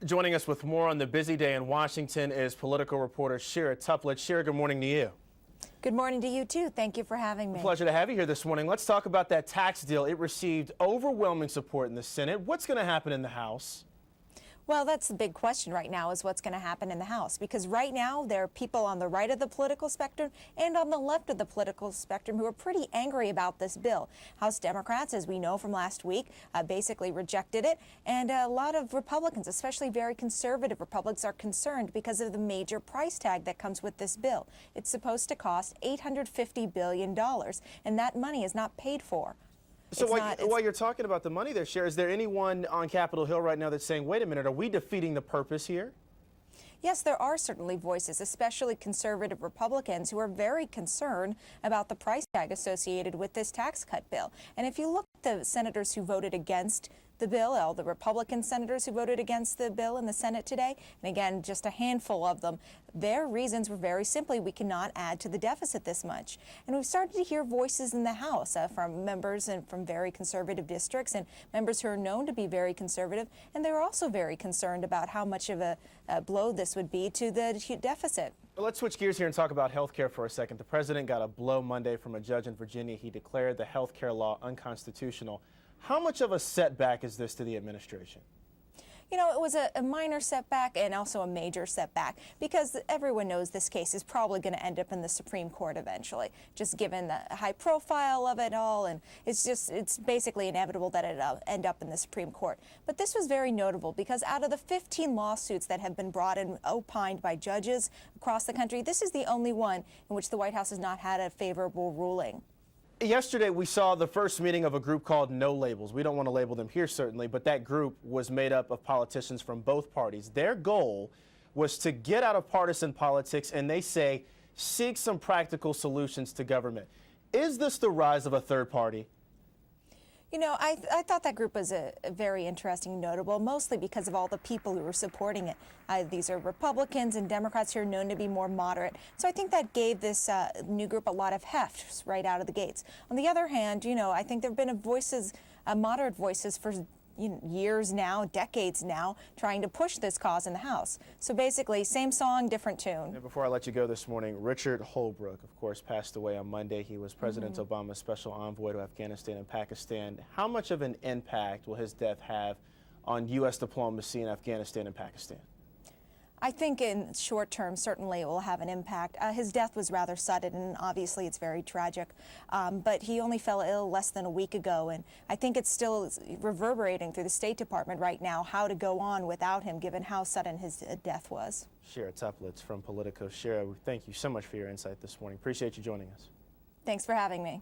Joining us with more on the busy day in Washington is political reporter Shira Toeplitz. Shira, good morning to you. Good morning to you, too. Thank you for having me. Pleasure to have you here this morning. Let's talk about that tax deal. It received overwhelming support in the Senate. What's going to happen in the House? Well, that's the big question right now, is what's going to happen in the House, because right now there are people on the right of the political spectrum and on the left of the political spectrum who are pretty angry about this bill. House Democrats, as we know from last week, basically rejected it, and a lot of Republicans, especially very conservative Republicans, are concerned because of the major price tag that comes with this bill. It's supposed to cost $850 billion, and that money is not paid for. So while you're talking about the money there, Shira, is there anyone on Capitol Hill right now that's saying, wait a minute, are we defeating the purpose here? Yes, there are certainly voices, especially conservative Republicans, who are very concerned about the price tag associated with this tax cut bill. And if you look at the senators who voted against the bill, all the Republican senators who voted against the bill in the Senate today, and again, just a handful of them, their reasons were very simply, we cannot add to the deficit this much. And we've started to hear voices in the House from members and from very conservative districts and members who are known to be very conservative, and they were also very concerned about how much of a blow this would be to the deficit. Well, let's switch gears here and talk about health care for a second. The president got a blow Monday from a judge in Virginia. He declared the health care law unconstitutional. How much of a setback is this to the administration? You know, it was a minor setback and also a major setback, because everyone knows this case is probably going to end up in the Supreme Court eventually, just given the high profile of it all. And it's basically inevitable that it'll end up in the Supreme Court. But this was very notable because out of the 15 lawsuits that have been brought and opined by judges across the country, this is the only one in which the White House has not had a favorable ruling. Yesterday, we saw the first meeting of a group called No Labels. We don't want to label them here, certainly, but that group was made up of politicians from both parties. Their goal was to get out of partisan politics, and they say, seek some practical solutions to government. Is this the rise of a third party? You know, I thought that group was a very interesting, notable, mostly because of all the people who were supporting it. These are Republicans and Democrats who are known to be more moderate. So I think that gave this new group a lot of heft right out of the gates. On the other hand, you know, I think there have been voices, moderate voices for years now, decades now, trying to push this cause in the House. So basically, same song, different tune. And before I let you go this morning, Richard Holbrooke, of course, passed away on Monday. He was President Obama's special envoy to Afghanistan and Pakistan. How much of an impact will his death have on U.S. diplomacy in Afghanistan and Pakistan? I think in short term, certainly it will have an impact. His death was rather sudden, and obviously it's very tragic. But he only fell ill less than a week ago, and I think it's still reverberating through the State Department right now how to go on without him, given how sudden his death was. Shira Toeplitz from Politico. Shira, thank you so much for your insight this morning. Appreciate you joining us. Thanks for having me.